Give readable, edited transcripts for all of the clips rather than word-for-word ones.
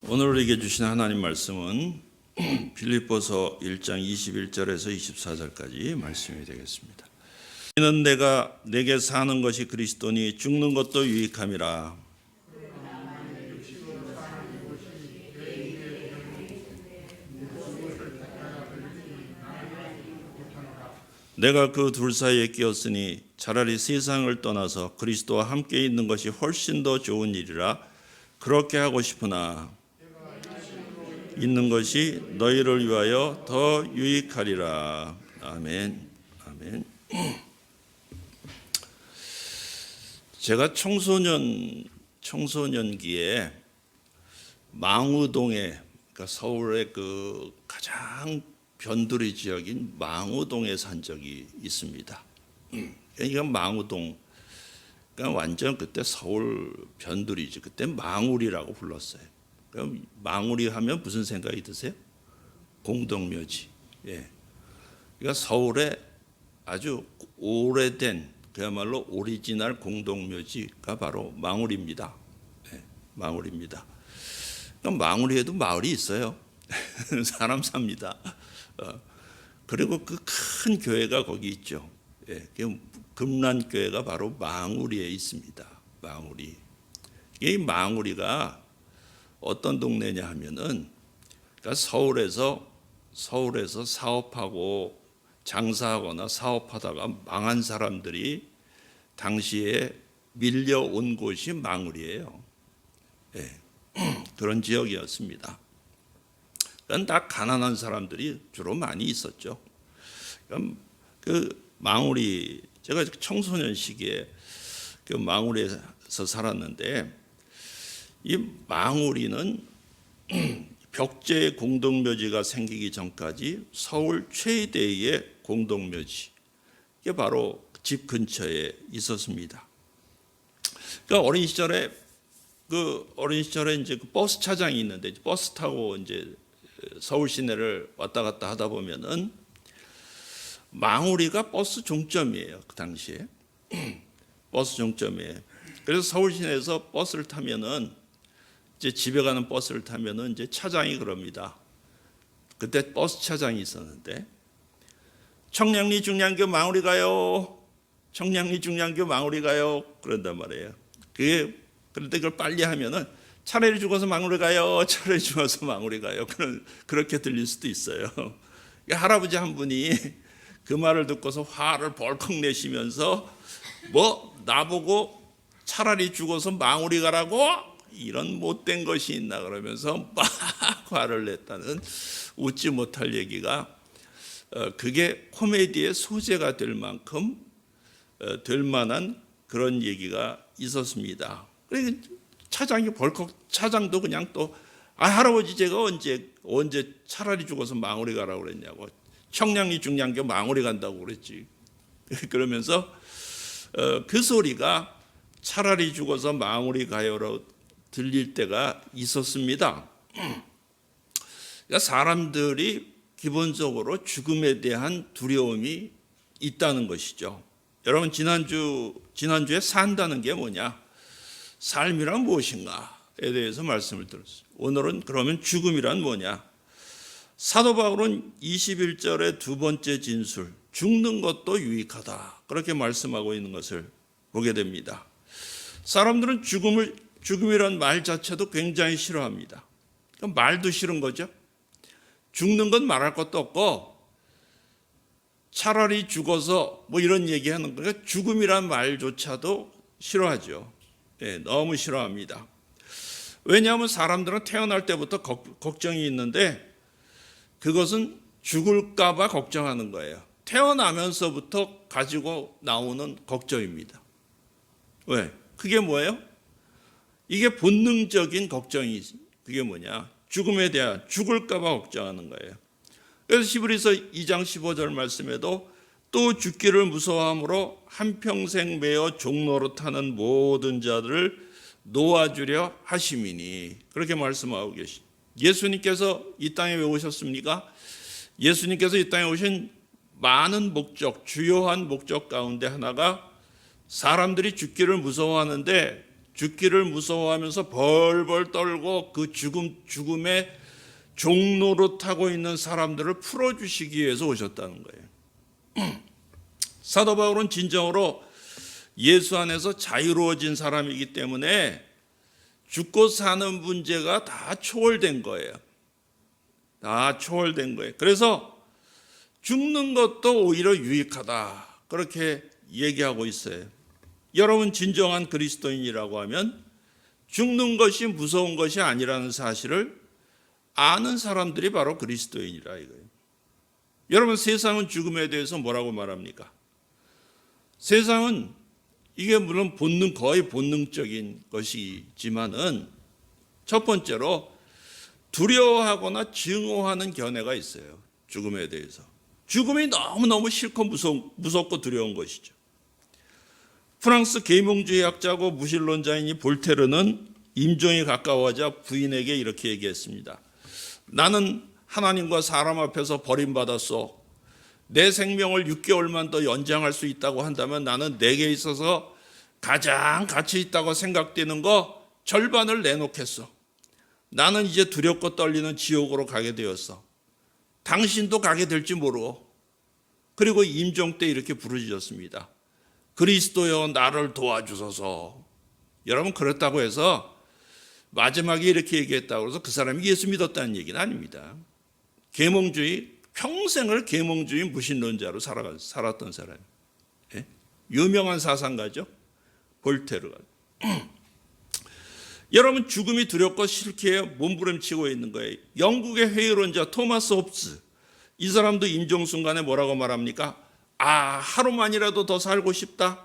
오늘 우리에게 주신 하나님 말씀은 빌립보서 1장 21절에서 24절까지 말씀이 되겠습니다. 이는 내게 사는 것이 그리스도니 죽는 것도 유익함이라. 내가 그 둘 사이에 끼었으니 차라리 세상을 떠나서 그리스도와 함께 있는 것이 훨씬 더 좋은 일이라. 그렇게 하고 싶으나 있는 것이 너희를 위하여 더 유익하리라. 아멘. 아멘. 제가 청소년기에 망우동에, 그러니까 서울의 그 가장 변두리 지역인 망우동에 산 적이 있습니다. 그러니까 망우동, 그러니까 완전 그때 서울 변두리지. 그때 망우리라고 불렀어요. 그럼 망우리 하면 무슨 생각이 드세요? 공동묘지. 예. 그러니까 서울에 아주 오래된 그야말로 오리지널 공동묘지가 바로 망우리입니다. 예, 망우리입니다. 그럼 망우리에도 마을이 있어요. 사람 삽니다. 그리고 그 큰 교회가 거기 있죠. 예, 금란교회가 바로 망우리에 있습니다. 망우리. 이 망우리가 어떤 동네냐 하면은, 그러니까 서울에서 사업하고 장사하거나 사업하다가 망한 사람들이 당시에 밀려온 곳이 망우리예요. 예, 그런 지역이었습니다. 그러니까 다 가난한 사람들이 주로 많이 있었죠. 그러니까 그 망우리, 제가 청소년 시기에 그 망우리에서 살았는데, 이 망우리는 벽제 공동묘지가 생기기 전까지 서울 최대의 공동묘지, 이게 바로 집 근처에 있었습니다. 그러니까 어린 시절에 이제 그 버스 차장이 있는데, 버스 타고 이제 서울 시내를 왔다 갔다 하다 보면은 망우리가 버스 종점이에요. 그 당시에 버스 종점이에요. 그래서 서울 시내에서 버스를 타면은, 이제 집에 가는 버스를 타면은 이제 차장이 그럽니다. 그때 버스 차장이 있었는데, 청량리 중량교 망우리 가요. 청량리 중량교 망우리 가요. 그런단 말이에요. 그런데 그걸 빨리 하면은 차라리 죽어서 망우리 가요. 차라리 죽어서 망우리 가요. 그렇게 들릴 수도 있어요. 할아버지 한 분이 그 말을 듣고서 화를 벌컥 내시면서, 뭐 나보고 차라리 죽어서 망우리 가라고? 이런 못된 것이 있나 그러면서 막 화를 냈다는 웃지 못할 얘기가, 그게 코미디의 소재가 될 만큼 될 만한 그런 얘기가 있었습니다. 그러니까 차장도 그냥 또, 할아버지 제가 언제 차라리 죽어서 망우리 가라고 그랬냐고, 청량리 중량교 망우리 간다고 그랬지. 그러면서 그 소리가 차라리 죽어서 망우리 가요라고 들릴 때가 있었습니다. 그러니까 사람들이 기본적으로 죽음에 대한 두려움이 있다는 것이죠. 여러분, 지난주에 산다는 게 뭐냐, 삶이란 무엇인가에 대해서 말씀을 들었어요. 오늘은 그러면 죽음이란 뭐냐. 사도 바울은 21절의 두 번째 진술, 죽는 것도 유익하다, 그렇게 말씀하고 있는 것을 보게 됩니다. 사람들은 죽음이란 말 자체도 굉장히 싫어합니다. 말도 싫은 거죠. 죽는 건 말할 것도 없고, 차라리 죽어서 뭐 이런 얘기하는 거니까 죽음이란 말조차도 싫어하죠. 네, 너무 싫어합니다. 왜냐하면 사람들은 태어날 때부터 걱정이 있는데, 그것은 죽을까 봐 걱정하는 거예요. 태어나면서부터 가지고 나오는 걱정입니다. 왜? 그게 뭐예요? 이게 본능적인 걱정이, 그게 뭐냐, 죽음에 대한, 죽을까 봐 걱정하는 거예요. 그래서 히브리서 2장 15절 말씀에도 또 죽기를 무서워함으로 한평생 매어 종노릇하는 모든 자들을 놓아주려 하심이니, 그렇게 말씀하고 계십니다. 예수님께서 이 땅에 왜 오셨습니까? 예수님께서 이 땅에 오신 많은 목적, 주요한 목적 가운데 하나가, 사람들이 죽기를 무서워하는데 죽기를 무서워하면서 벌벌 떨고 그 죽음의 종로로 타고 있는 사람들을 풀어주시기 위해서 오셨다는 거예요. 사도 바울은 진정으로 예수 안에서 자유로워진 사람이기 때문에 죽고 사는 문제가 다 초월된 거예요. 다 초월된 거예요. 그래서 죽는 것도 오히려 유익하다, 그렇게 얘기하고 있어요. 여러분, 진정한 그리스도인이라고 하면 죽는 것이 무서운 것이 아니라는 사실을 아는 사람들이 바로 그리스도인이라 이거예요. 여러분, 세상은 죽음에 대해서 뭐라고 말합니까? 세상은 이게 물론 거의 본능적인 것이지만은 첫 번째로 두려워하거나 증오하는 견해가 있어요. 죽음에 대해서. 죽음이 너무너무 싫고 무섭고 두려운 것이죠. 프랑스 계몽주의 학자고 무신론자인 이 볼테르는 임종이 가까워져 부인에게 이렇게 얘기했습니다. 나는 하나님과 사람 앞에서 버림받았소. 내 생명을 6개월만 더 연장할 수 있다고 한다면 나는 내게 있어서 가장 가치 있다고 생각되는 거 절반을 내놓겠어. 나는 이제 두렵고 떨리는 지옥으로 가게 되었어. 당신도 가게 될지 모르고. 그리고 임종 때 이렇게 부르짖었습니다. 그리스도여, 나를 도와주소서. 여러분, 그렇다고 해서 마지막에 이렇게 얘기했다고 해서 그 사람이 예수 믿었다는 얘기는 아닙니다. 평생을 계몽주의 무신론자로 살았던 사람. 예? 유명한 사상가죠. 볼테르가. 여러분, 죽음이 두렵고 싫게 몸부림치고 있는 거예요. 영국의 회의론자 토마스 홉스, 이 사람도 임종 순간에 뭐라고 말합니까? 하루만이라도 더 살고 싶다.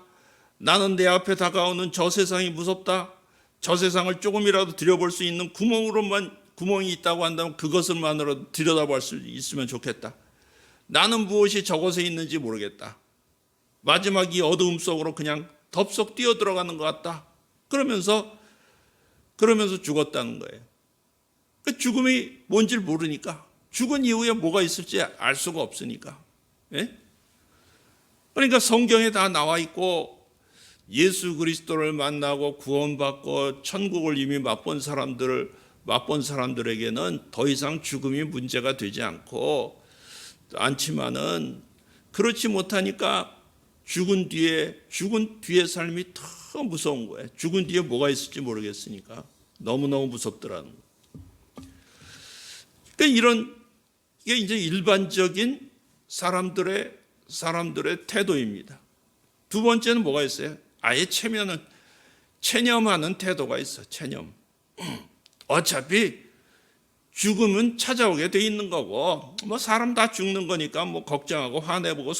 나는 내 앞에 다가오는 저 세상이 무섭다. 저 세상을 조금이라도 들여볼 수 있는 구멍이 있다고 한다면 그것을만으로 들여다볼 수 있으면 좋겠다. 나는 무엇이 저곳에 있는지 모르겠다. 마지막 이 어두움 속으로 그냥 덥석 뛰어들어가는 것 같다. 그러면서 죽었다는 거예요. 그 죽음이 뭔지를 모르니까, 죽은 이후에 뭐가 있을지 알 수가 없으니까. 예? 그러니까 성경에 다 나와 있고 예수 그리스도를 만나고 구원받고 천국을 이미 맛본 사람들에게는 더 이상 죽음이 문제가 되지 않지만은, 그렇지 못하니까 죽은 뒤에 삶이 더 무서운 거예요. 죽은 뒤에 뭐가 있을지 모르겠으니까 너무너무 무섭더라는 거예요. 그러니까 이게 이제 일반적인 사람들의 태도입니다. 두 번째는 뭐가 있어요? 아예 체념하는 태도가 있어. 체념. 어차피 죽음은 찾아오게 돼 있는 거고, 뭐 사람 다 죽는 거니까 뭐 걱정하고 화내보고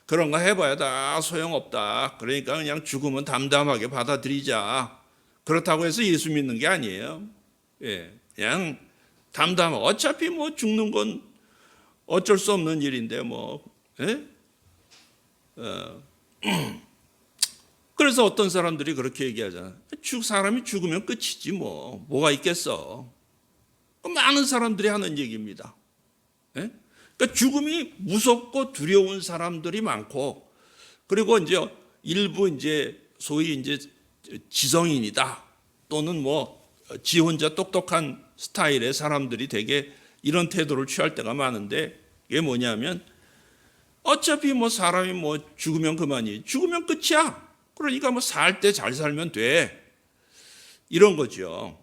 그런 거 해봐야 다 소용없다. 그러니까 그냥 죽음은 담담하게 받아들이자. 그렇다고 해서 예수 믿는 게 아니에요. 예, 그냥 담담하고, 어차피 뭐 죽는 건 어쩔 수 없는 일인데 뭐. 예? 그래서 어떤 사람들이 그렇게 얘기하잖아. 사람이 죽으면 끝이지 뭐가 있겠어. 많은 사람들이 하는 얘기입니다. 예? 그러니까 죽음이 무섭고 두려운 사람들이 많고, 그리고 이제 일부 소위 지성인이다, 또는 지 혼자 똑똑한 스타일의 사람들이 되게 이런 태도를 취할 때가 많은데, 이게 뭐냐면 어차피 사람이 죽으면 그만이, 죽으면 끝이야. 그러니까 살 때 잘 살면 돼. 이런 거죠.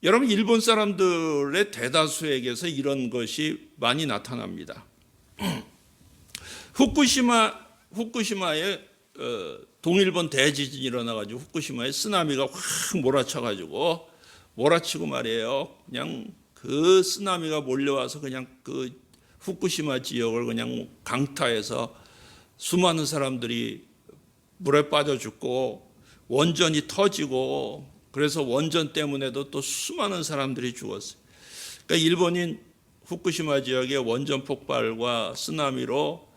여러분, 일본 사람들의 대다수에게서 이런 것이 많이 나타납니다. 후쿠시마에 동일본 대지진이 일어나가지고 후쿠시마에 쓰나미가 확 몰아치고 말이에요. 그냥 그 쓰나미가 몰려와서 그냥 그 후쿠시마 지역을 그냥 강타해서 수많은 사람들이 물에 빠져 죽고 원전이 터지고, 그래서 원전 때문에도 또 수많은 사람들이 죽었어요. 그러니까 일본인 후쿠시마 지역의 원전 폭발과 쓰나미로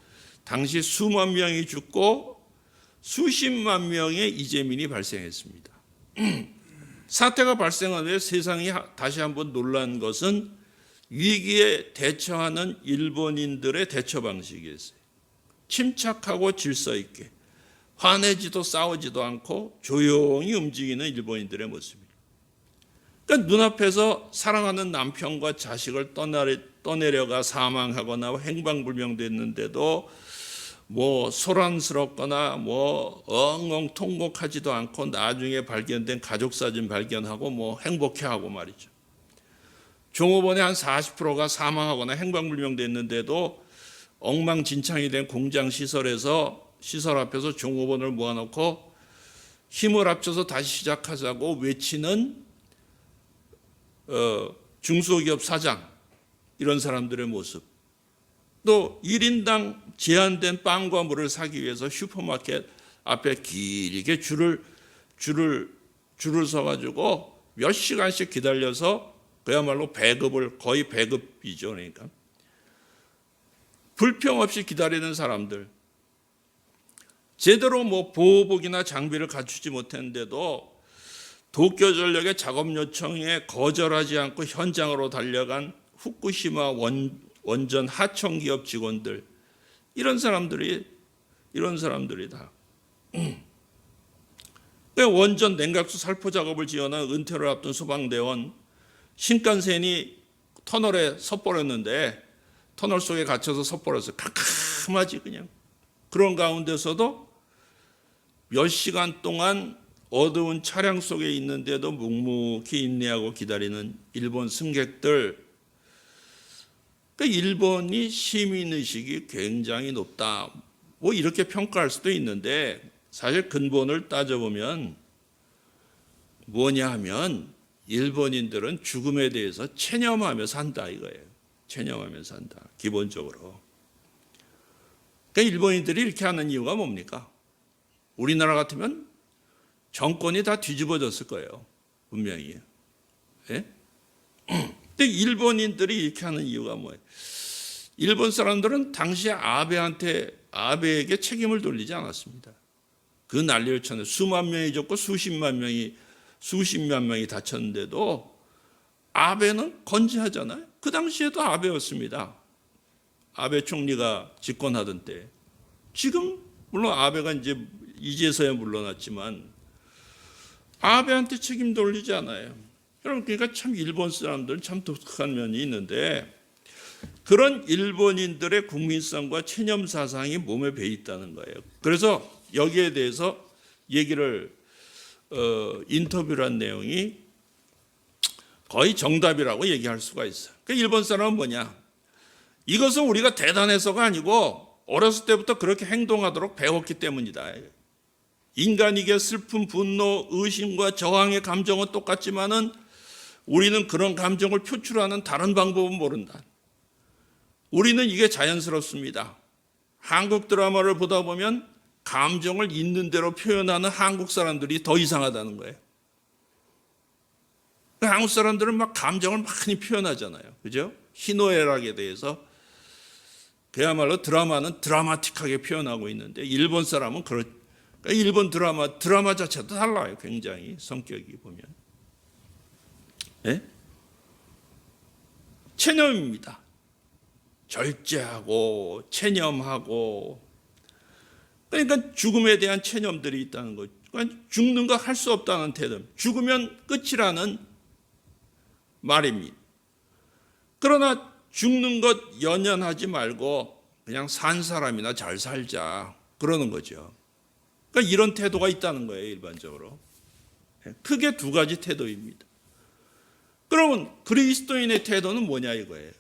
당시 수만 명이 죽고 수십만 명의 이재민이 발생했습니다. 사태가 발생한 후에 세상이 다시 한번 놀란 것은 위기에 대처하는 일본인들의 대처 방식이었어요. 침착하고 질서 있게, 화내지도 싸우지도 않고 조용히 움직이는 일본인들의 모습이에요. 그러니까 눈앞에서 사랑하는 남편과 자식을 떠내려가 사망하거나 행방불명됐는데도 뭐 소란스럽거나 뭐 엉엉 통곡하지도 않고 나중에 발견된 가족 사진 발견하고 뭐 행복해하고 말이죠. 종업원의 한 40%가 사망하거나 행방불명됐는데도 엉망진창이 된 공장 시설 앞에서 종업원을 모아놓고 힘을 합쳐서 다시 시작하자고 외치는 중소기업 사장, 이런 사람들의 모습. 또 1인당 제한된 빵과 물을 사기 위해서 슈퍼마켓 앞에 길게 줄을 서가지고 몇 시간씩 기다려서 그야말로 거의 배급이죠. 그러니까 불평 없이 기다리는 사람들, 제대로 뭐 보호복이나 장비를 갖추지 못했는데도 도쿄전력의 작업 요청에 거절하지 않고 현장으로 달려간 후쿠시마 원전 하청기업 직원들, 이런 사람들이다. 원전 냉각수 살포 작업을 지원한 은퇴를 앞둔 소방대원, 신칸센이 터널에 섣버렸는데 터널 속에 갇혀서 섣버렸어요. 캄캄하지 그냥. 그런 가운데서도 몇 시간 동안 어두운 차량 속에 있는데도 묵묵히 인내하고 기다리는 일본 승객들. 그러니까 일본이 시민의식이 굉장히 높다, 뭐 이렇게 평가할 수도 있는데, 사실 근본을 따져보면 뭐냐 하면 일본인들은 죽음에 대해서 체념하며 산다 이거예요. 체념하며 산다, 기본적으로. 그러니까 일본인들이 이렇게 하는 이유가 뭡니까? 우리나라 같으면 정권이 다 뒤집어졌을 거예요, 분명히. 예? 근데 일본인들이 이렇게 하는 이유가 뭐예요? 일본 사람들은 당시에 아베에게 책임을 돌리지 않았습니다. 그 난리를 쳤는데 수만 명이 죽고 수십만 명이 다쳤는데도 아베는 건재하잖아요. 그 당시에도 아베였습니다. 아베 총리가 집권하던 때. 지금 물론 아베가 이제서야 물러났지만 아베한테 책임 돌리지 않아요. 여러분, 그러니까 참 일본 사람들은 참 독특한 면이 있는데, 그런 일본인들의 국민성과 체념 사상이 몸에 배 있다는 거예요. 그래서 여기에 대해서 얘기를 인터뷰를 한 내용이 거의 정답이라고 얘기할 수가 있어요. 그러니까 일본 사람은 뭐냐? 이것은 우리가 대단해서가 아니고 어렸을 때부터 그렇게 행동하도록 배웠기 때문이다. 인간에게 슬픔, 분노, 의심과 저항의 감정은 똑같지만은 우리는 그런 감정을 표출하는 다른 방법은 모른다. 우리는 이게 자연스럽습니다. 한국 드라마를 보다 보면 감정을 있는 대로 표현하는 한국 사람들이 더 이상하다는 거예요. 한국 사람들은 막 감정을 많이 표현하잖아요. 그죠? 희노애락에 대해서 그야말로 드라마는 드라마틱하게 표현하고 있는데, 일본 사람은 그러니까 일본 드라마 자체도 달라요. 굉장히 성격이 보면. 네? 체념입니다. 절제하고 체념하고, 그러니까 죽음에 대한 체념들이 있다는 거죠. 그러니까 죽는 거 할 수 없다는 태도, 죽으면 끝이라는 말입니다. 그러나 죽는 것 연연하지 말고 그냥 산 사람이나 잘 살자, 그러는 거죠. 그러니까 이런 태도가 있다는 거예요, 일반적으로. 크게 두 가지 태도입니다. 그러면 그리스도인의 태도는 뭐냐 이거예요.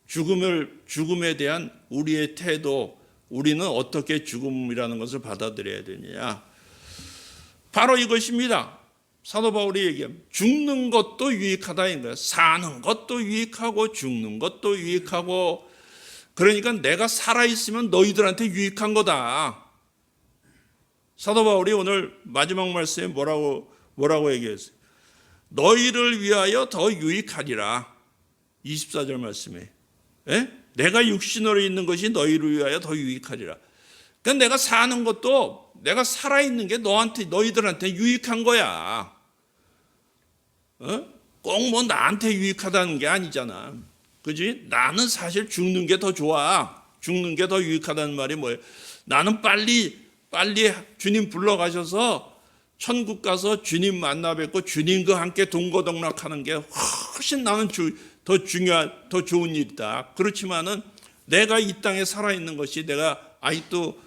죽음에 대한 우리의 태도, 우리는 어떻게 죽음이라는 것을 받아들여야 되느냐. 바로 이것입니다. 사도 바울이 얘기합니다. 죽는 것도 유익하다인 거예요. 사는 것도 유익하고 죽는 것도 유익하고, 그러니까 내가 살아있으면 너희들한테 유익한 거다. 사도 바울이 오늘 마지막 말씀에 뭐라고 얘기했어요? 너희를 위하여 더 유익하리라. 24절 말씀에. 예? 내가 육신으로 있는 것이 너희를 위하여 더 유익하리라. 그러니까 내가 사는 것도, 내가 살아있는 게 너희들한테 유익한 거야. 꼭 뭐 나한테 유익하다는 게 아니잖아. 그지? 나는 사실 죽는 게 더 좋아. 죽는 게 더 유익하다는 말이 뭐예요? 나는 빨리 빨리 주님 불러가셔서 천국 가서 주님 만나 뵙고 주님과 함께 동거동락하는 게 훨씬 나는 더 좋은 일이다. 그렇지만은 내가 이 땅에 살아있는 것이 내가 아직도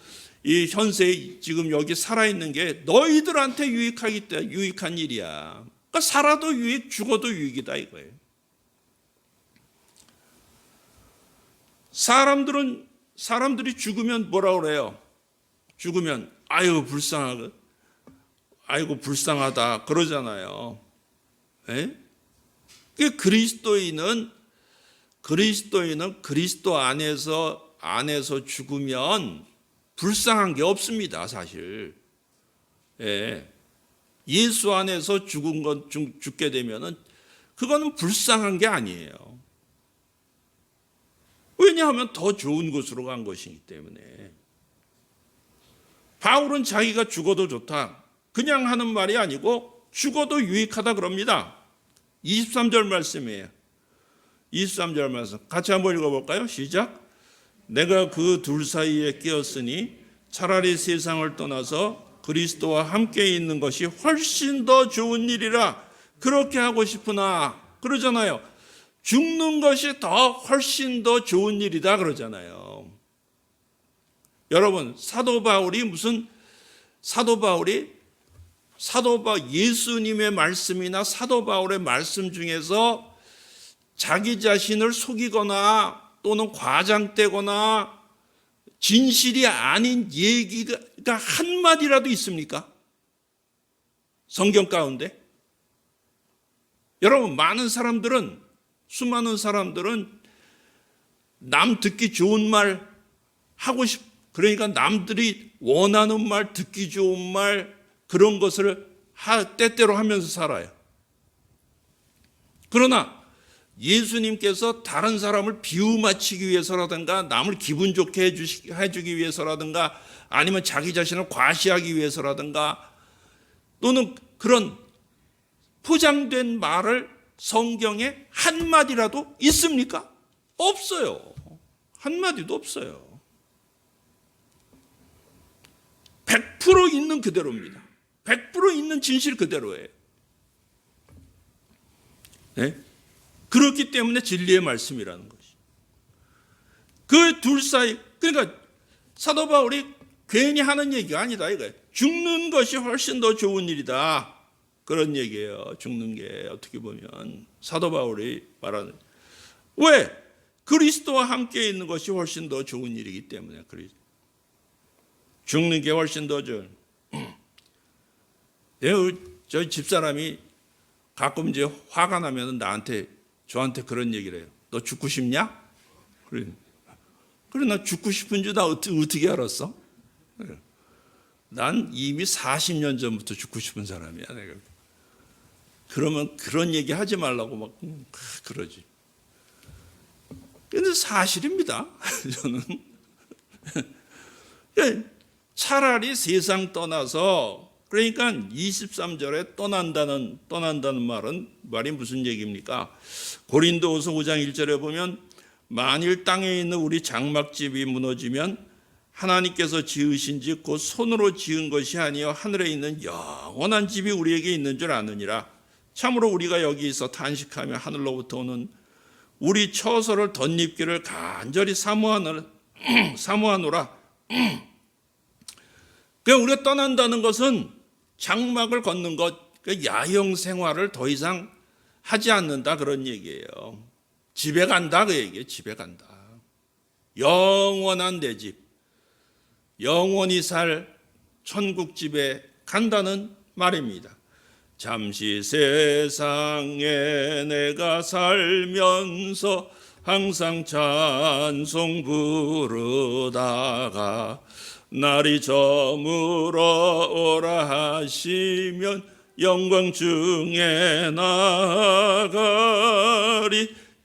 이 현세에 지금 여기 살아있는 게 너희들한테 유익한 일이야. 그러니까 살아도 유익, 죽어도 유익이다 이거예요. 사람들이 죽으면 뭐라 그래요? 죽으면 아이고 불쌍하다 그러잖아요. 에? 그리스도인은 그리스도 안에서 죽으면 불쌍한 게 없습니다, 사실. 예. 예수 안에서 죽게 되면은 그거는 불쌍한 게 아니에요. 왜냐하면 더 좋은 곳으로 간 것이기 때문에. 바울은 자기가 죽어도 좋다. 그냥 하는 말이 아니고 죽어도 유익하다 그럽니다. 23절 말씀이에요. 23절 말씀 같이 한번 읽어볼까요? 시작. 내가 그 둘 사이에 끼었으니 차라리 세상을 떠나서 그리스도와 함께 있는 것이 훨씬 더 좋은 일이라 그렇게 하고 싶으나 그러잖아요. 죽는 것이 훨씬 더 좋은 일이다 그러잖아요. 여러분 사도 바울이 예수님의 말씀이나 사도 바울의 말씀 중에서 자기 자신을 속이거나 또는 과장되거나 진실이 아닌 얘기가 한마디라도 있습니까? 성경 가운데? 여러분 수많은 사람들은 남 듣기 좋은 말 하고 그러니까 남들이 원하는 말, 듣기 좋은 말 그런 것을 때때로 하면서 살아요. 그러나 예수님께서 다른 사람을 비유 맞추기 위해서라든가 남을 기분 좋게 해주기 위해서라든가 아니면 자기 자신을 과시하기 위해서라든가 또는 그런 포장된 말을 성경에 한마디라도 있습니까? 없어요. 한마디도 없어요. 100% 있는 그대로입니다. 100% 있는 진실 그대로예요. 네? 그렇기 때문에 진리의 말씀이라는 것이. 그 둘 사이, 그러니까 사도 바울이 괜히 하는 얘기가 아니다 이거예요. 죽는 것이 훨씬 더 좋은 일이다. 그런 얘기예요. 죽는 게 어떻게 보면 사도 바울이 말하는. 왜? 그리스도와 함께 있는 것이 훨씬 더 좋은 일이기 때문에 죽는 게 훨씬 더 좋은. 저희 집사람이 가끔 이제 화가 나면 저한테 그런 얘기를 해요. 너 죽고 싶냐? 그래 나 죽고 싶은 줄 나 어떻게 알았어? 그래. 난 이미 40년 전부터 죽고 싶은 사람이야. 내가. 그러면 그런 얘기 하지 말라고 막 그러지. 근데 사실입니다. 저는 차라리 세상 떠나서 그러니까 23절에 떠난다는 말이 무슨 얘기입니까? 고린도후서 5장 1절에 보면 만일 땅에 있는 우리 장막집이 무너지면 하나님께서 지으신 집 곧 손으로 지은 것이 아니요 하늘에 있는 영원한 집이 우리에게 있는 줄 아느니라. 참으로 우리가 여기서 탄식하며 하늘로부터 오는 우리 처소를 덧입기를 간절히 사모하노라. 그냥 우리가 떠난다는 것은 장막을 걷는 것, 야영 생활을 더 이상 하지 않는다 그런 얘기예요. 집에 간다 그 얘기예요. 집에 간다. 영원한 내 집, 영원히 살 천국집에 간다는 말입니다. 잠시 세상에 내가 살면서 항상 찬송 부르다가 날이 저물어 오라 하시면 영광 중에 나가리.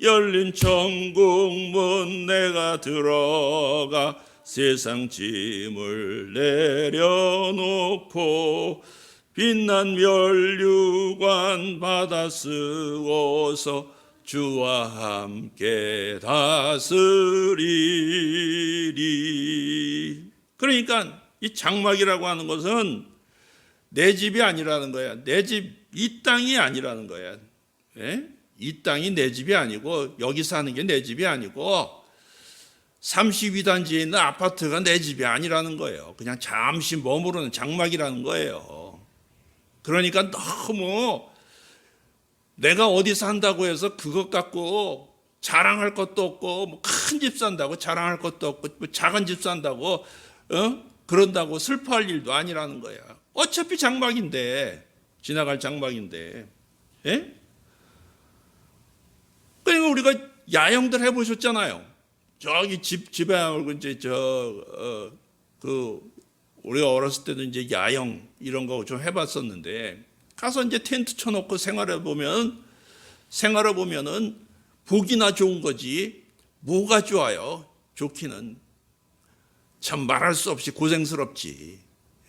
열린 천국 문 내가 들어가 세상 짐을 내려놓고 빛난 면류관 받아 쓰고서 주와 함께 다스리리. 그러니까 이 장막이라고 하는 것은 내 집이 아니라는 거야. 내 집, 이 땅이 아니라는 거야. 예? 이 땅이 내 집이 아니고 여기 사는 게 내 집이 아니고 32단지에 있는 아파트가 내 집이 아니라는 거예요. 그냥 잠시 머무르는 장막이라는 거예요. 그러니까 너무 내가 어디 산다고 해서 그것 갖고 자랑할 것도 없고 뭐 큰 집 산다고 자랑할 것도 없고 뭐 작은 집 산다고 그런다고 슬퍼할 일도 아니라는 거야. 어차피 장막인데, 지나갈 장막인데. 예? 그러니까 우리가 야영들 해보셨잖아요. 저기 집에 말고 이제 우리가 어렸을 때도 이제 야영 이런 거 좀 해봤었는데, 가서 이제 텐트 쳐놓고 생활해 보면은 보기나 좋은 거지 뭐가 좋아요? 좋기는 참 말할 수 없이 고생스럽지.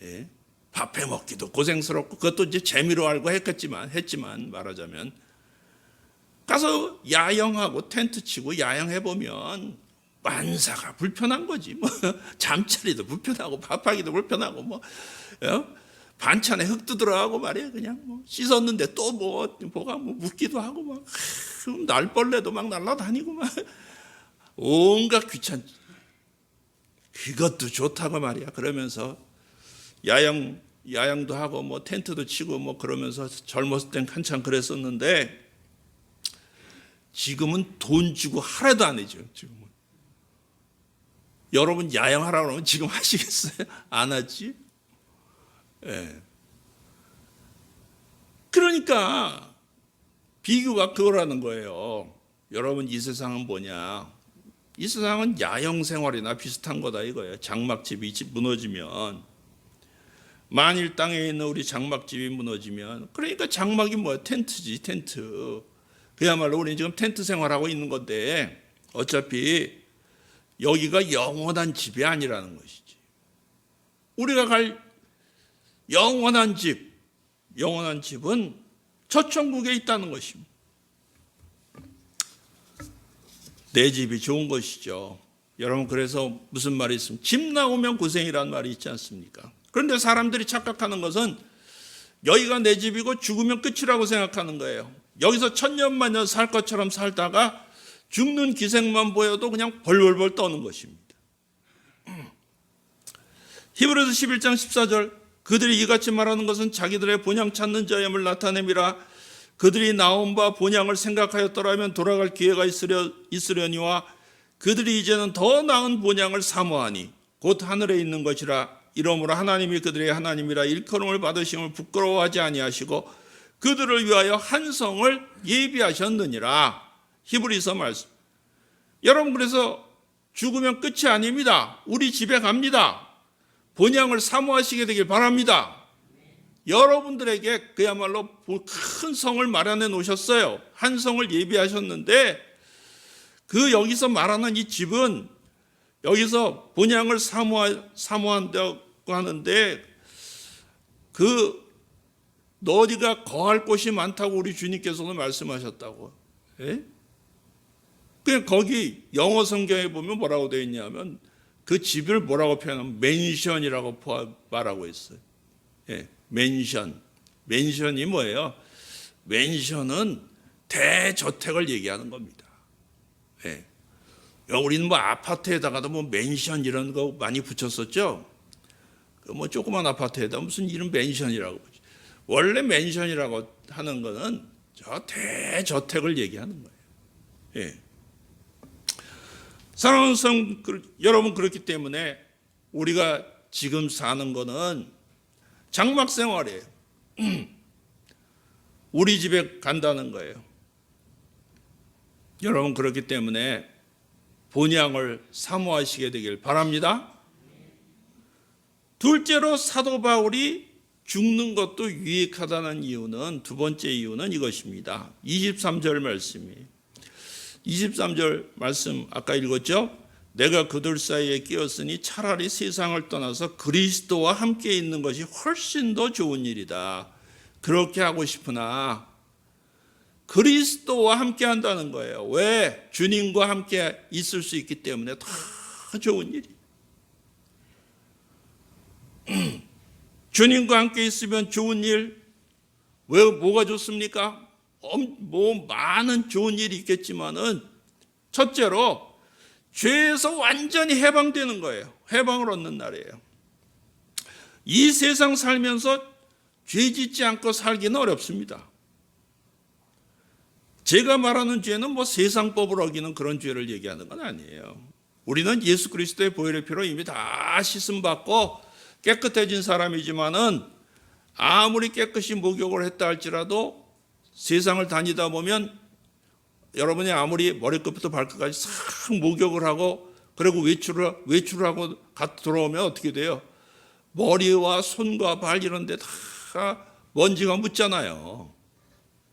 예? 밥해 먹기도 고생스럽고 그것도 이제 재미로 알고 했지만 말하자면 가서 야영하고 텐트 치고 야영해 보면 만사가 불편한 거지. 뭐 잠자리도 불편하고 밥하기도 불편하고 뭐 반찬에 흙도 들어가고 말이야. 그냥 뭐 씻었는데 또 뭐가 묻기도 하고 막 날벌레도 막 날아다니고 막 온갖 귀찮. 그것도 좋다고 말이야. 그러면서 야영도 하고 뭐 텐트도 치고 뭐 그러면서 젊었을 땐 한참 그랬었는데 지금은 돈 주고 하나도 안 해줘. 지금은. 여러분 야영하라고 그러면 지금 하시겠어요? 안 하지? 예. 그러니까 비교가 그거라는 거예요. 여러분 이 세상은 뭐냐? 이 세상은 야영 생활이나 비슷한 거다 이거예요. 장막집이 무너지면, 만일 땅에 있는 우리 장막집이 무너지면, 그러니까 장막이 뭐야? 텐트지, 텐트. 그야말로 우리 지금 텐트 생활하고 있는 건데 어차피 여기가 영원한 집이 아니라는 것이지. 우리가 갈 영원한 집은 저 천국에 있다는 것입니다. 내 집이 좋은 것이죠. 여러분, 그래서 무슨 말이 있습니까? 집 나오면 고생이라는 말이 있지 않습니까? 그런데 사람들이 착각하는 것은 여기가 내 집이고 죽으면 끝이라고 생각하는 거예요. 여기서 천년만년 살 것처럼 살다가 죽는 기색만 보여도 그냥 벌벌벌 떠는 것입니다. 히브리서 11장 14절, 그들이 이같이 말하는 것은 자기들의 본향 찾는 자임을 나타냄이라. 그들이 나온 바 본향을 생각하였더라면 돌아갈 기회가 있으려니와 그들이 이제는 더 나은 본향을 사모하니 곧 하늘에 있는 것이라. 이러므로 하나님이 그들의 하나님이라 일컬음을 받으심을 부끄러워하지 아니하시고 그들을 위하여 한 성을 예비하셨느니라. 히브리서 말씀. 여러분, 그래서 죽으면 끝이 아닙니다. 우리 집에 갑니다. 본향을 사모하시게 되길 바랍니다. 여러분들에게 그야말로 큰 성을 마련해 놓으셨어요. 한 성을 예비하셨는데 그 여기서 말하는 이 집은 여기서 본향을 사모한다고 하는데 너희가 거할 곳이 많다고 우리 주님께서는 말씀하셨다고. 예? 그냥 거기 영어 성경에 보면 뭐라고 되어 있냐면 그 집을 뭐라고 표현하면 맨션이라고 말하고 있어요. 예, 맨션. 맨션이 뭐예요? 맨션은 대저택을 얘기하는 겁니다. 예. 우리는 뭐 아파트에다가도 뭐 맨션 이런 거 많이 붙였었죠. 뭐 조그만 아파트에다 무슨 이름 맨션이라고. 원래 맨션이라고 하는 거는 저 대저택을 얘기하는 거예요. 예. 사랑하는 성 여러분, 그렇기 때문에 우리가 지금 사는 거는 장막 생활이에요. 우리 집에 간다는 거예요. 여러분, 그렇기 때문에 본향을 사모하시게 되길 바랍니다. 둘째로 사도 바울이 죽는 것도 유익하다는 이유는, 두 번째 이유는 이것입니다. 23절 말씀이. 23절 말씀 아까 읽었죠? 내가 그들 사이에 끼었으니 차라리 세상을 떠나서 그리스도와 함께 있는 것이 훨씬 더 좋은 일이다. 그렇게 하고 싶으나 그리스도와 함께 한다는 거예요. 왜? 주님과 함께 있을 수 있기 때문에 더 좋은 일이. 주님과 함께 있으면 좋은 일, 왜 뭐가 좋습니까? 뭐 많은 좋은 일이 있겠지만은 첫째로 죄에서 완전히 해방되는 거예요. 해방을 얻는 날이에요. 이 세상 살면서 죄 짓지 않고 살기는 어렵습니다. 제가 말하는 죄는 뭐 세상법을 어기는 그런 죄를 얘기하는 건 아니에요. 우리는 예수 그리스도의 보혈의 피로 이미 다 씻음 받고 깨끗해진 사람이지만은 아무리 깨끗이 목욕을 했다 할지라도 세상을 다니다 보면 여러분이 아무리 머리끝부터 발끝까지 싹 목욕을 하고 그리고 외출을 하고 들어오면 어떻게 돼요? 머리와 손과 발 이런 데 다 먼지가 묻잖아요.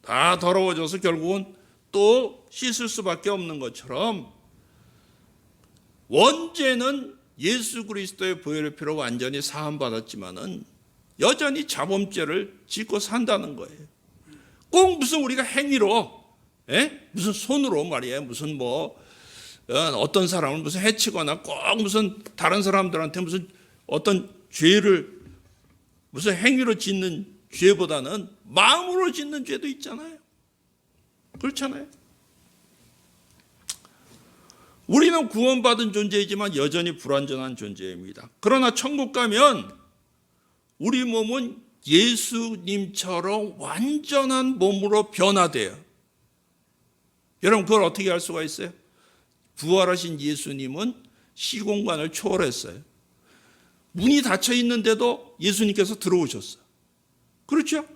다 더러워져서 결국은 또 씻을 수밖에 없는 것처럼 원죄는 예수 그리스도의 보혈의 피로 완전히 사함받았지만은 여전히 자범죄를 짓고 산다는 거예요. 꼭 무슨 우리가 행위로, 무슨 손으로 말이에요. 무슨 뭐 어떤 사람을 무슨 해치거나 꼭 무슨 다른 사람들한테 무슨 어떤 죄를 무슨 행위로 짓는 죄보다는 마음으로 짓는 죄도 있잖아요. 그렇잖아요. 우리는 구원받은 존재이지만 여전히 불완전한 존재입니다. 그러나 천국 가면 우리 몸은 예수님처럼 완전한 몸으로 변화돼요. 여러분 그걸 어떻게 알 수가 있어요? 부활하신 예수님은 시공간을 초월했어요. 문이 닫혀 있는데도 예수님께서 들어오셨어요. 그렇죠?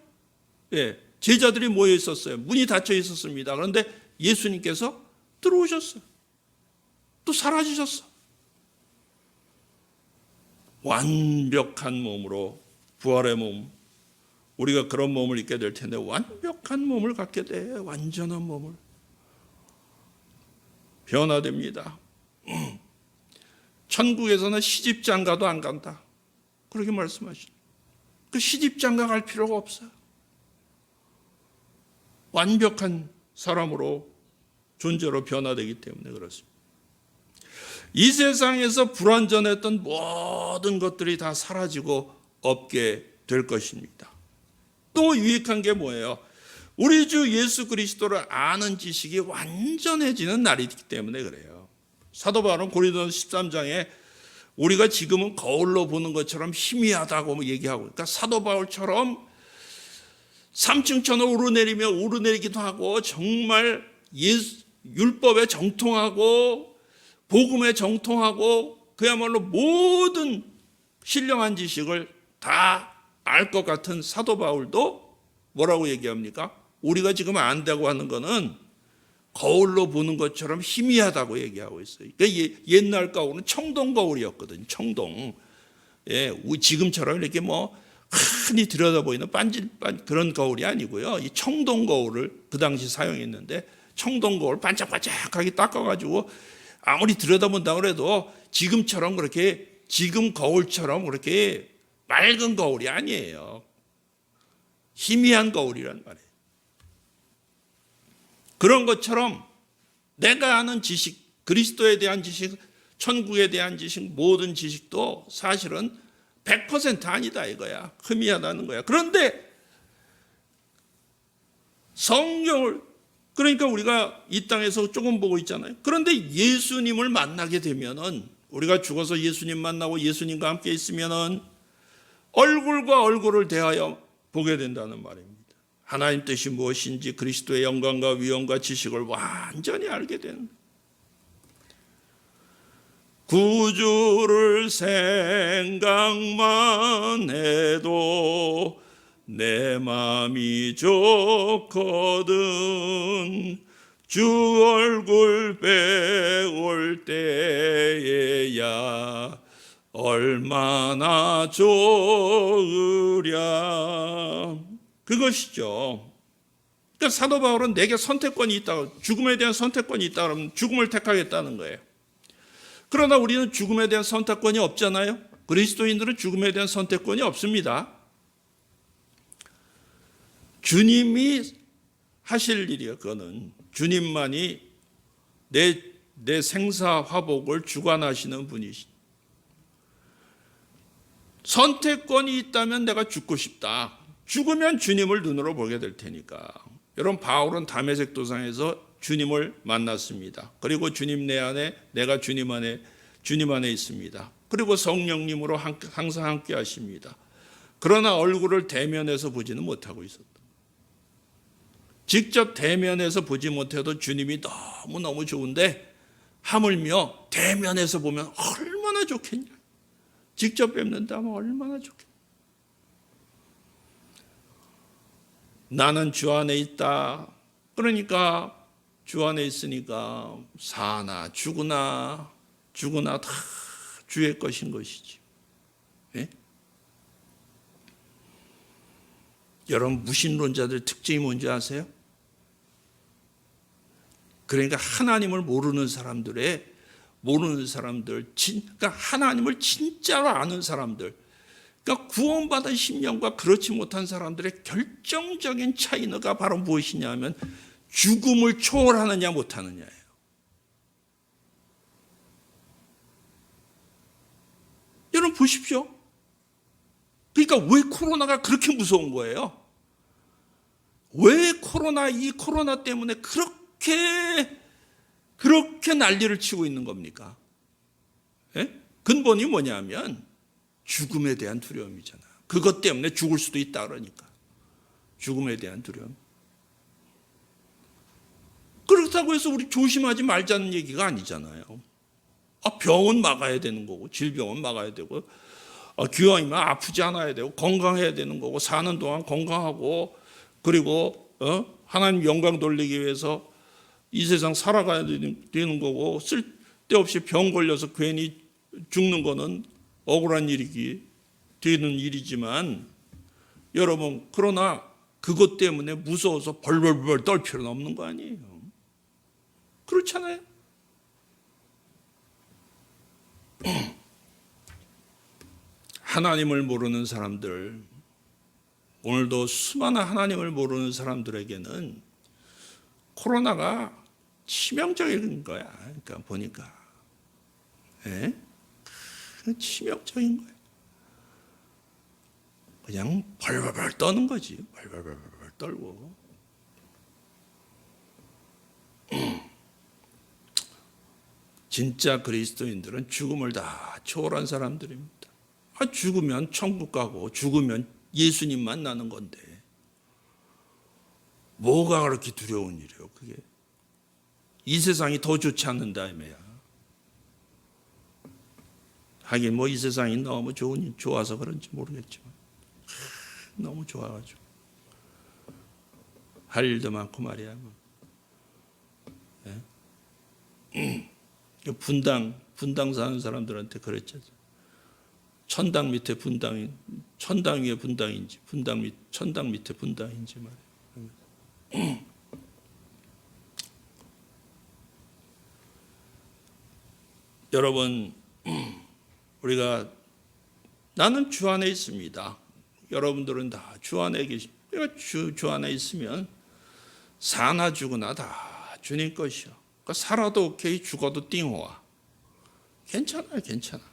예, 제자들이 모여 있었어요. 문이 닫혀 있었습니다. 그런데 예수님께서 들어오셨어요. 또 사라지셨어. 완벽한 몸으로 부활의 몸, 우리가 그런 몸을 입게 될 텐데 완벽한 몸을 갖게 돼. 완전한 몸을. 변화됩니다. 천국에서는 시집장가도 안 간다. 그렇게 말씀하시죠. 그 시집장가 갈 필요가 없어요. 완벽한 사람으로 존재로 변화되기 때문에 그렇습니다. 이 세상에서 불완전했던 모든 것들이 다 사라지고 없게 될 것입니다. 또 유익한 게 뭐예요? 우리 주 예수 그리스도를 아는 지식이 완전해지는 날이기 때문에 그래요. 사도 바울은 고린도서 13장에 우리가 지금은 거울로 보는 것처럼 희미하다고 얘기하고, 그러니까 사도 바울처럼 3층 천을 오르내리기도 하고 정말 율법에 정통하고 복음에 정통하고 그야말로 모든 신령한 지식을 다 알 것 같은 사도 바울도 뭐라고 얘기합니까? 우리가 지금 안다고 하는 거는 거울로 보는 것처럼 희미하다고 얘기하고 있어요. 그러니까 옛날 거울은 청동 거울이었거든요. 청동. 예, 지금처럼 이렇게 뭐 흔히 들여다보이는 그런 거울이 아니고요. 이 청동 거울을 그 당시 사용했는데 청동 거울 반짝반짝하게 닦아가지고 아무리 들여다본다고 해도 지금처럼 그렇게 지금 거울처럼 그렇게 맑은 거울이 아니에요. 희미한 거울이란 말이에요. 그런 것처럼 내가 아는 지식, 그리스도에 대한 지식, 천국에 대한 지식, 모든 지식도 사실은 100% 아니다 이거야. 희미하다는 거야. 그런데 성경을, 그러니까 우리가 이 땅에서 조금 보고 있잖아요. 그런데 예수님을 만나게 되면은, 우리가 죽어서 예수님 만나고 예수님과 함께 있으면은 얼굴과 얼굴을 대하여 보게 된다는 말입니다. 하나님 뜻이 무엇인지 그리스도의 영광과 위엄과 지식을 완전히 알게 되는, 구주를 생각만 해도 내 마음이 좋거든. 주 얼굴 배울 때에야 얼마나 좋으랴. 그것이죠. 그러니까 사도 바울은 내게 선택권이 있다고, 죽음에 대한 선택권이 있다 그러면 죽음을 택하겠다는 거예요. 그러나 우리는 죽음에 대한 선택권이 없잖아요. 그리스도인들은 죽음에 대한 선택권이 없습니다. 주님이 하실 일이에요. 그거는 주님만이 내 생사 화복을 주관하시는 분이시. 선택권이 있다면 내가 죽고 싶다. 죽으면 주님을 눈으로 보게 될 테니까. 여러분, 바울은 다메섹 도상에서 주님을 만났습니다. 그리고 주님 내 안에, 내가 주님 안에 있습니다. 그리고 성령님으로 항상 함께 하십니다. 그러나 얼굴을 대면해서 보지는 못하고 있었다. 직접 대면해서 보지 못해도 주님이 너무너무 좋은데 하물며 대면해서 보면 얼마나 좋겠냐. 직접 뵙는다면 얼마나 좋겠냐. 나는 주 안에 있다. 그러니까 주 안에 있으니까 사나 죽으나 다 주의 것인 것이지. 예? 여러분, 무신론자들 특징이 뭔지 아세요? 그러니까 하나님을 모르는 사람들, 그러니까 하나님을 진짜로 아는 사람들, 그러니까 구원받은 심령과 그렇지 못한 사람들의 결정적인 차이가 바로 무엇이냐면 죽음을 초월하느냐 못하느냐예요. 여러분 보십시오. 그러니까 왜 코로나가 그렇게 무서운 거예요? 왜 이 코로나 때문에 그렇게 난리를 치고 있는 겁니까? 예? 근본이 뭐냐면 죽음에 대한 두려움이잖아. 그것 때문에 죽을 수도 있다 그러니까. 죽음에 대한 두려움. 그렇다고 해서 우리 조심하지 말자는 얘기가 아니잖아요. 병은 막아야 되는 거고, 질병은 막아야 되고, 기왕이면 아프지 않아야 되고, 건강해야 되는 거고, 사는 동안 건강하고, 그리고 하나님 영광 돌리기 위해서 이 세상 살아가야 되는 거고, 쓸데없이 병 걸려서 괜히 죽는 거는 억울한 되는 일이지만, 여러분, 그러나 그것 때문에 무서워서 벌벌벌 떨 필요는 없는 거 아니에요. 그렇잖아요. 하나님을 모르는 사람들, 오늘도 수많은 하나님을 모르는 사람들에게는 코로나가 치명적인 거야. 그러니까 보니까. 예? 치명적인 거야. 그냥 벌벌벌 떠는 거지. 벌벌벌 떨고. 진짜 그리스도인들은 죽음을 다 초월한 사람들입니다. 죽으면 천국 가고 죽으면 예수님 만나는 건데 뭐가 그렇게 두려운 일이에요? 그게 이 세상이 더 좋지 않는다며야. 하긴 뭐 이 세상이 너무 좋아서 그런지 모르겠지만 너무 좋아가지고 할 일도 많고 말이야. 네? 분당 사는 사람들한테 그랬죠. 천당 밑에 분당이, 천당 위에 분당인지, 천당 밑에 분당인지 말이에요. 여러분, 우리가 나는 주 안에 있습니다. 여러분들은 다 주 안에 계십니다. 주 안에 있으면 사나 죽으나 다 주님 것이요. 그러니까 살아도 오케이, 죽어도 띵호와. 괜찮아요, 괜찮아.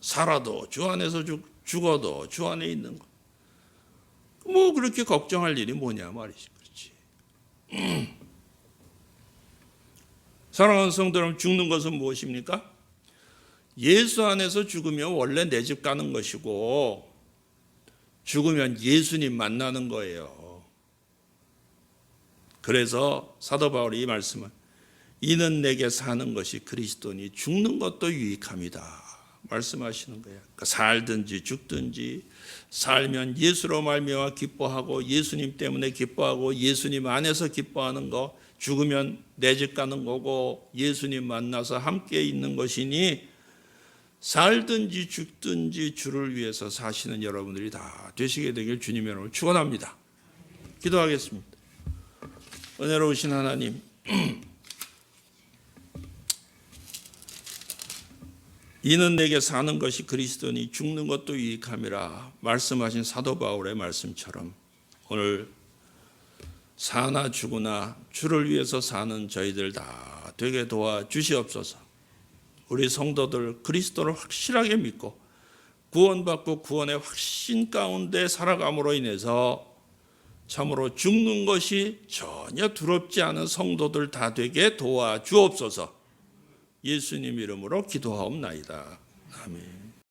살아도 주 안에서 죽어도 주 안에 있는 거. 뭐 그렇게 걱정할 일이 뭐냐 말이지, 그렇지. 사랑하는 성도 여러분, 죽는 것은 무엇입니까? 예수 안에서 죽으면 원래 내 집 가는 것이고 죽으면 예수님 만나는 거예요. 그래서 사도 바울이 이 말씀을 이는 내게 사는 것이 그리스도니 죽는 것도 유익함이다 말씀하시는 거예요. 그러니까 살든지 죽든지 살면 예수로 말미암아 기뻐하고 예수님 때문에 기뻐하고 예수님 안에서 기뻐하는 거, 죽으면 내 집 가는 거고 예수님 만나서 함께 있는 것이니 살든지 죽든지 주를 위해서 사시는 여러분들이 다 되시게 되길 주님의 이름으로 축원합니다. 기도하겠습니다. 은혜로우신 하나님, 이는 내게 사는 것이 그리스도니 죽는 것도 유익함이라 말씀하신 사도 바울의 말씀처럼 오늘 사나 죽으나 주를 위해서 사는 저희들 다 되게 도와주시옵소서. 우리 성도들 그리스도를 확실하게 믿고 구원받고 구원의 확신 가운데 살아감으로 인해서 참으로 죽는 것이 전혀 두렵지 않은 성도들 다 되게 도와주옵소서. 예수님 이름으로 기도하옵나이다. 아멘.